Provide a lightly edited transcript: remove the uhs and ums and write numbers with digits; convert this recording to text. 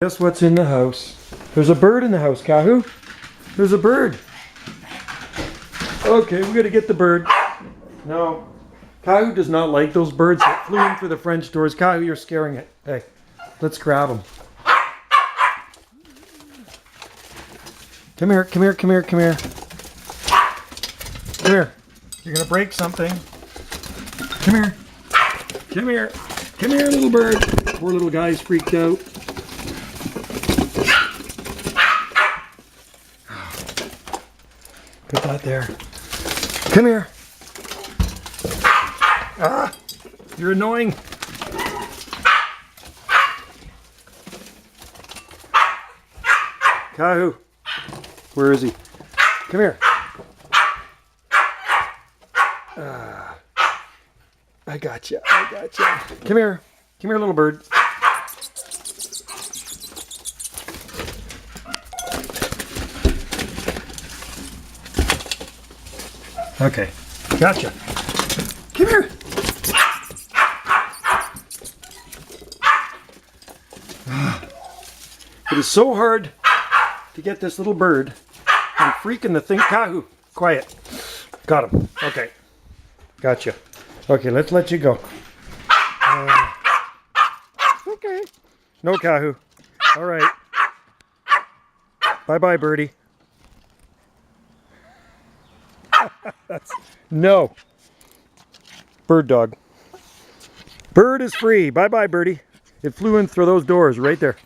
Guess what's in the house? There's a bird in the house, Kahu. There's a bird. Okay, we gotta get the bird. No, Kahu does not like those birds that flew in through the French doors. Kahu, you're scaring it. Hey, let's grab him. Come here, come here, come here, come here. Come here. You're gonna break something. Come here. Come here. Come here, little bird. Poor little guy's freaked out. Put that there. Come here. Ah, you're annoying. Kahu, where is he? Come here. I got you. I got you. Come here. Come here, little bird. Okay, gotcha. Come here. It is so hard to get this little bird. I'm freaking the thing. Kahu, quiet. Got him. Okay, gotcha. Okay, let's let you go. Okay. No, Kahu. All right. Bye-bye, birdie. No. Bird dog. Bird is free. Bye-bye, birdie. It flew in through those doors right there.